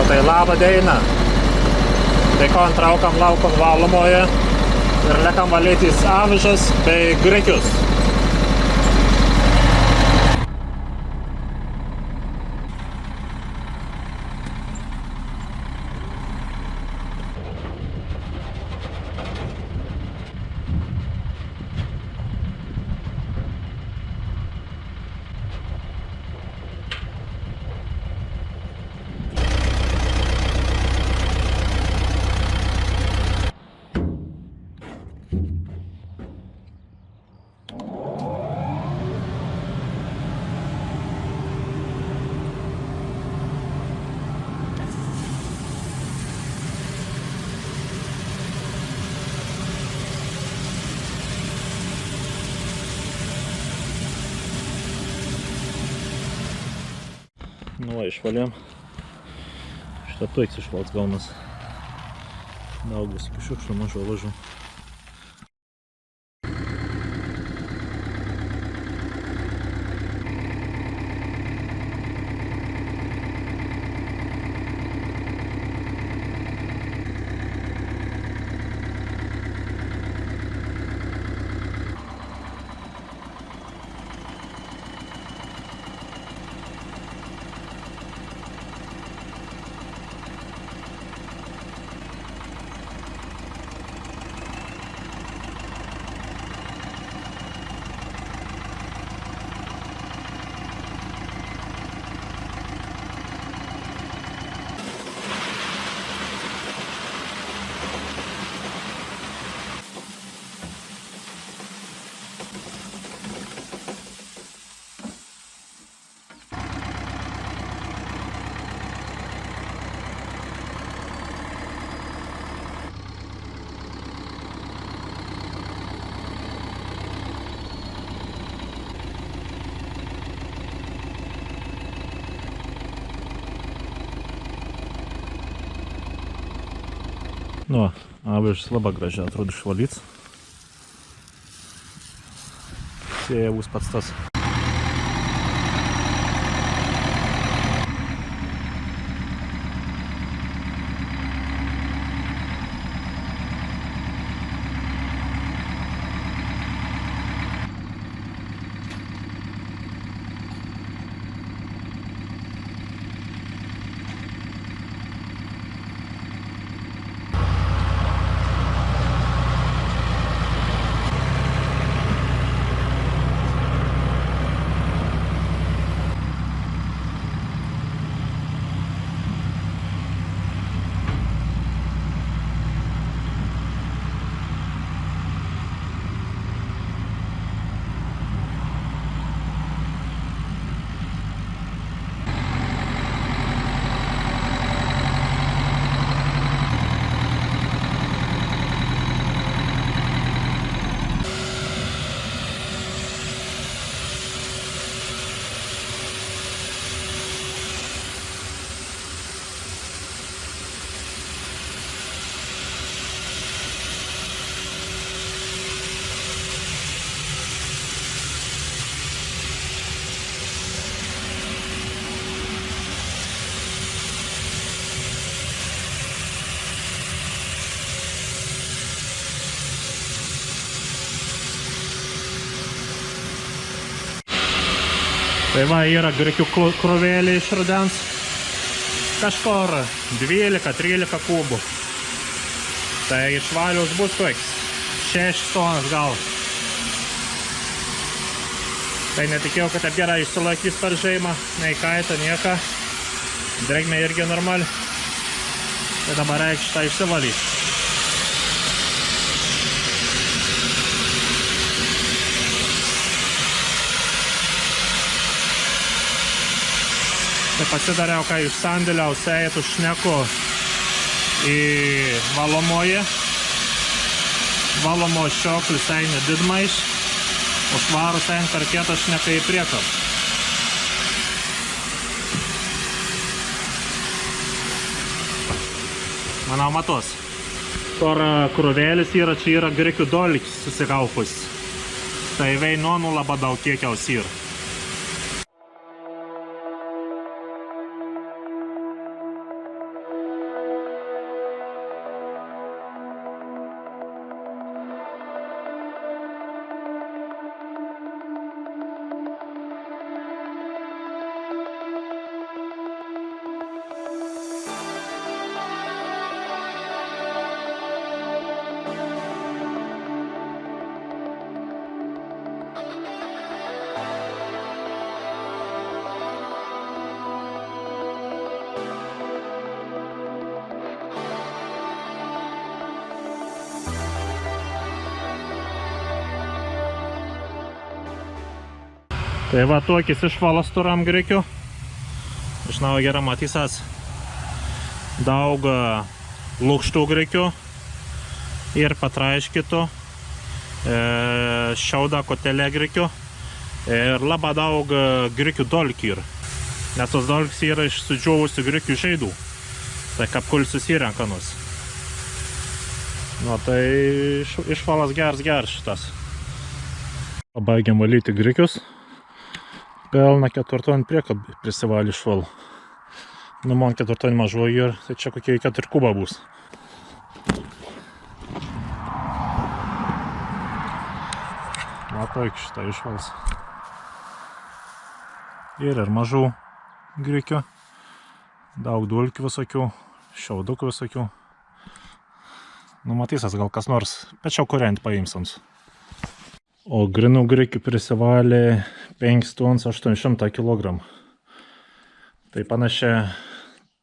Tai laba diena. Tai kon traukam laukon valomoje ir lekam valytis avižas bei grikius. Nu va, išvalėm. Šitą tuiks išvalts gaunas. Daug visokių šiukšlių, mažų lažų. Nu, avižas labai gražiai atrodo išvalyts. Sėja bus pats tas. Tai va, yra grikių krūvėlė iš rudens. Kažkur 12-13 kubų. Tai išvalius bus toks 6 tonas gal. Tai netikėjau, kad taip gerai išsilaikys per žiemą. Nei kaita, nieka. Drėgmė irgi normali. Tai dabar reikia šitą išsivalyti. Tai pasidariau, kai iš sandėliau sėjėtų šneku į valomoje. Valomo šioklis eina didmaiš, o švarus eina per kietą šneką į prieką. Manau, matos. Kur krūvėlis yra, čia yra grikių dolkis susikaupus. Tai veinonų labai daug kiekiaus yra. Tai va tokis išvalas turam grikiu. Žinau, gerai matysas daug lūkštų grikių ir patraiškitų, šiaudą kotelę grikių ir labai daug grikių dolkių yra. Nes tos dolkis yra iš sudžiūvusių grikių žaidų. Tai kapkul susirenkanus. Nu, tai išvalas geras šitas. Pabaigiam valyti grikius. Pilna 4 priekabį prisivalį išvalų. Nu, man 4 mažoji ir tai čia kokie 4 kubą bus. Matau, šitą išvalas. Ir mažų grikių. Daug dulkių visokių, šiaudukų visokių. Nu, matysas, gal kas nors pečiau kuriant paimsams. O grinų grikių prisivalė 5800 kg. Tai panašiai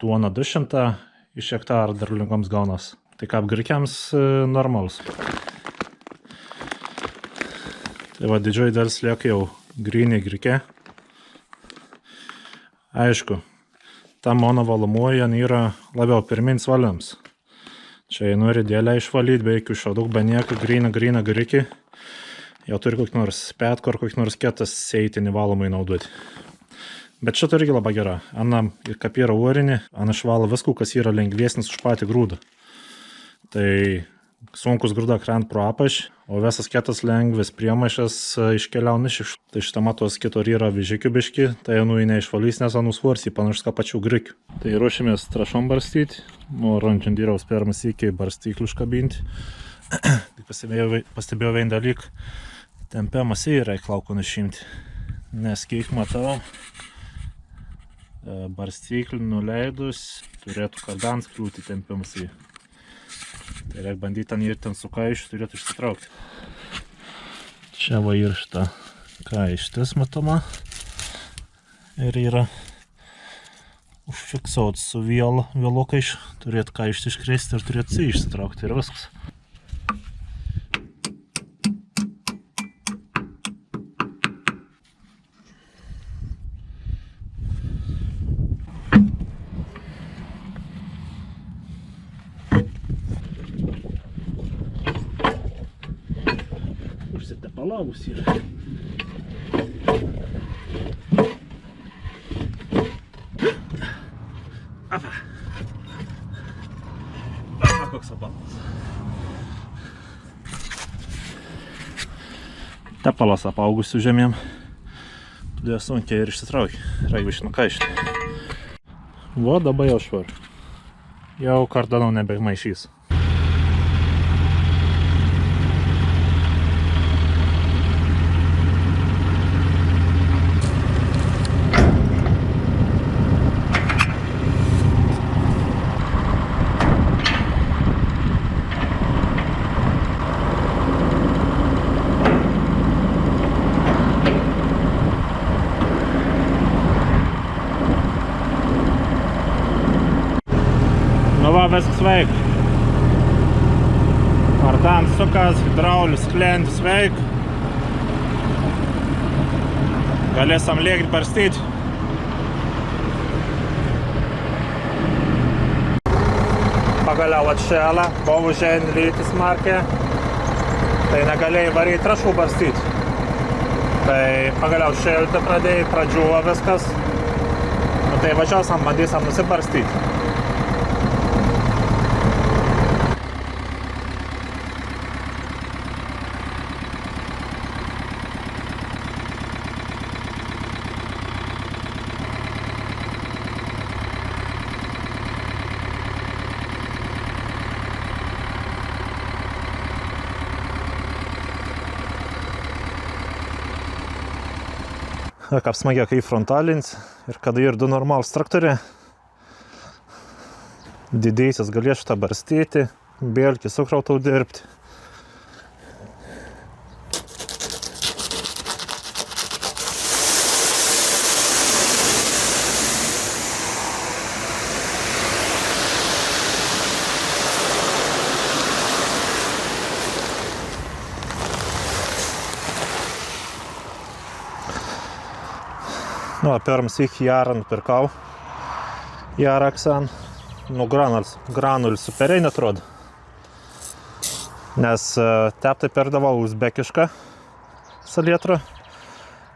duona 200 iš hektarą derlingoms gaunas. Tai kaip grikiams normalus. Tai va, didžioji dalis lieka jau gryniai grikiai. Aišku, ta mano valomoji yra labiau pirmins valiams. Čia jei nori dėlę išvalyti, be jokių šiauduk, be nieko, gryną grikį. Jau turi kokį nors petko ar kokį nors kitas seitinį valomai naudoti. Bet šitą irgi labai gera. Anam ir kaip yra uorinį, ana išvalo viskų, kas yra lengvesnis už patį grūdą. Tai sunkus grūda krent pro apaš, o visas kitas lengvas priemaišas iškeliauna iš. Tai šitą matos kitur yra vižikių biški, tai nu neišvalys, nes anus svarsi panašus ką pačių grikių. Tai ruošimės trašom barstyti, o rančindyraus pirmas iki barstyklių iškabinti. Pastebėjau vieną dalyką, tempiamas yra klaukų nušimti, nes kiek matau, barstyklį nuleidus turėtų kardans kliūti tempiamas į. Tai reikia bandyti ten ir ten su kaišiu turėtų išsitraukti. Čia va ir šitą kaištis matoma ir yra užfiksuot su vėlo kaišiu, turėtų kaištį iškrėsti ir turėtų išsitraukti ir viskas. Užsitepalagus yra. Apa. Apa, koks apalas. Tepalas apaugusių žemėm. Todėl sunkiai ir išsitraukia. Reikia biškį nukaišti. Va, dabar jau švar. Jau kardanau nebemaišys. Viskas veik. Kardan sukas, hidraulis, klendis veik. Galėsim lėkti barstyti. Pagaliau atšėla, buvo žemė lytis markė. Tai negalėjai varyti trašų barstyti. Tai pagaliau šėlti pradėjai, pradžiuvo viskas. Nu, tai važiuosim, bandysim nusibarstyti. Kaip smagia, kai frontalins ir kada ir du normalūs traktoriai. Didėsis galės šitą barstyti, bėlkį sukrautau dirbti. Va, pirms iki jarą nupirkau. Jarą aksan. Nu, granulis superiai netrodo. Nes teptai perdavau uzbekišką salietrą.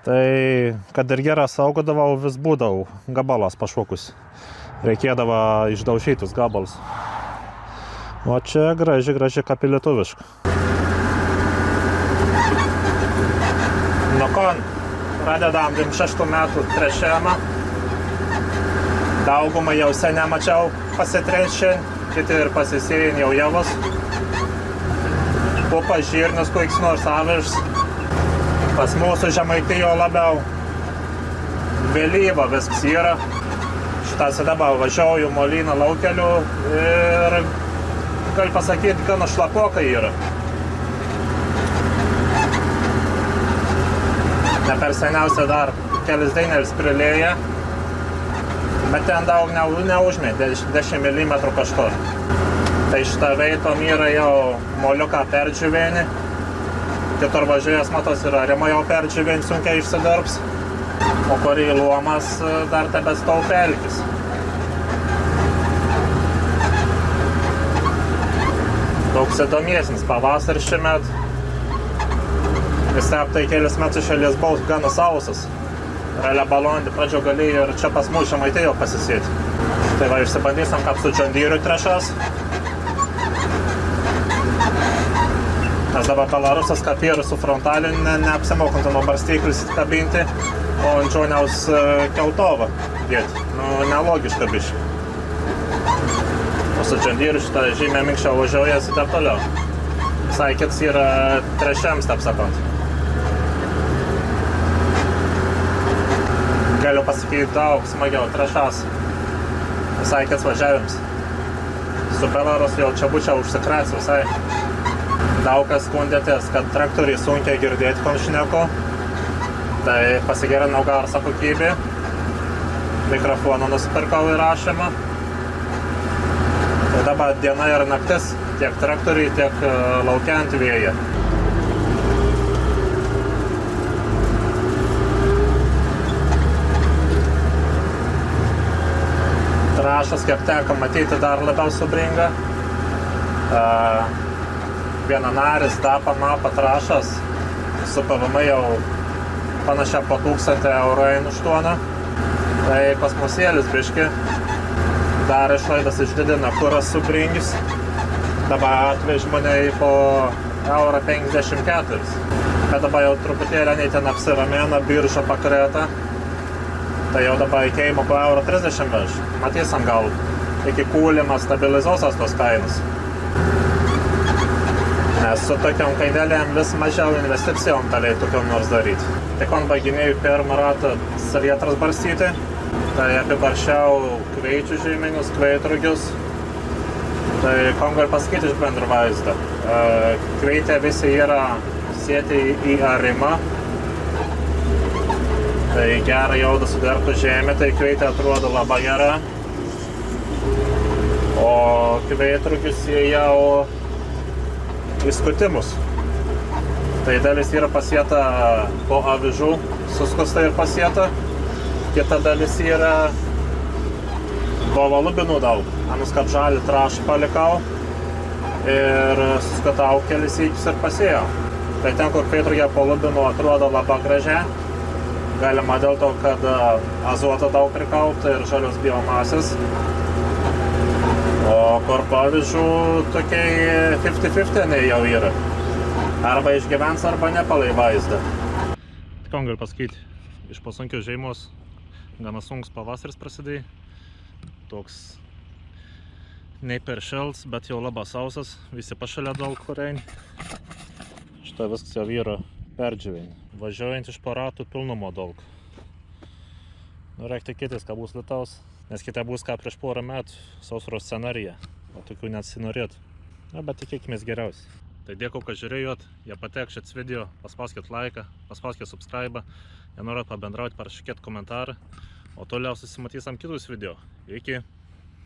Tai, kad ir gerą saugodavau, vis būdavau gabalas pašokus. Reikėdavo išdaužytus gabalus. O čia graži kaip lietuviška. Nokon pradedam 26 metų trešėjimą. Daugumą jau seniai mačiau pasitrešę, kiti ir pasisėjin jau javus. Pupas, žirnius, koks nors avižs. Pas mūsų Žemaitijo labiau vėlyva viskas yra. Šitas dabar važiuoju molyną laukeliu ir gali pasakyti, gana šlapokai yra. Ne per seniausia dar kelis dainelis prilėja, bet ten daug neužmė, 10 mm kažkur. Tai šitą veitom yra jau moliuką perdžiuvenį. Kitur važiuojas matos yra rima jau perdžiuvenį sunkiai išsidarbs, o kurį luomas dar tebestau pelkis. Toks įdomiesnis pavasaris šiemet. Vis tai kelis metus šalies buvo gana sausas. Realia balandį pradžio galėjo ir čia pas mus Žemaitijo pasisėti. Tai va, išsibandysim kaip su John Deere trešas. Nes dabar Belarusas kapyrų su frontaliniu neapsimokantų nuo barstyklius kabinti, o ant džoniaus keltovą dėti. Nu, nelogiška biškai. O su John Deere šitą žymiai minkščiau važiuojas ir taip toliau. Visai kits yra trešiams, taip sakant. Galiu pasakyti daug smagiau trešas. Visai kits važiavims. Su Belarus jau čia būčiau užsikręs visai. Daug kas skundėtės, kad traktoriai sunkiai girdėti konšneku. Tai pasigerinau garso kokybę. Mikrofoną nusipirkau įrašymą. Tai dabar diena ir naktis tiek traktoriai, tiek laukiant vėją. Trąšas, kiek teko matyti, dar labiau subringa. Vienanaris dapa mapa trąšas su PVM jau panašia po 1000 eurų už-8. Tai kosmosėlis biški. Dar išlaidas išdidina, kuras subringis. Dabar atvež mane po 1,54 €. Bet dabar jau truputėlį nei ten apsiramėna, birža pakreta. Tai jau dabar įkeimo po 1,30 € veš. Matysim gal iki kūlimas stabilizuosios tos kainos. Nes su tokiom kainelėm vis mažiau investicijom galėjai tokiom nors daryti. Tik on baiginėjau pirmą ratą salietras barstyti. Tai apibaršiau kveičių žymenius, kveitrugius. Tai kom galiu pasakyti iš bendro vaizdą. Kveitė visi yra sėti į arimą. Tai gerą jaudą sudertų žemė, tai kveitė atrodo labai gera. O kveitrugius jie jau įskutimus. Tai dalis yra pasėta po avižų, suskusta ir pasėta. Kita dalis yra buvo lubinų daug. Anus kaip žalį trąšą palikau ir suskatau kelis įkius ir pasėjau. Tai ten, kur kveitruge po lubinų atrodo labai gražiai. Galima dėl to, kad azoto daug prikaupta ir žalios biomasės. O kur pavyzdžių tokiai 50-50 jau yra. Arba išgyvens, arba nepalai vaizdą. Ką galiu pasakyti, iš po sunkios žiemos gana sunkus pavasaris prasidėjo. Toks nei per šalts, bet jau labai sausas. Visi pašalia daug kurein. Šitą viskas jau yra perdžiuvenį. Važiuojant iš paratų pilnumo daug. Nu, reikia tikėtis, kad bus lietaus. Nes kita bus ką prieš porą metų sausros scenarija, o tokių neatsinorėtų. Na, bet tikėkimės geriausiai. Tai dėkui, kad žiūrėjot, jei patek šis video, paspauskit laiką, paspauskit subscribe, jei norit pabendrauti, parašykit komentarą, o toliau susimatysim kitus video. Iki!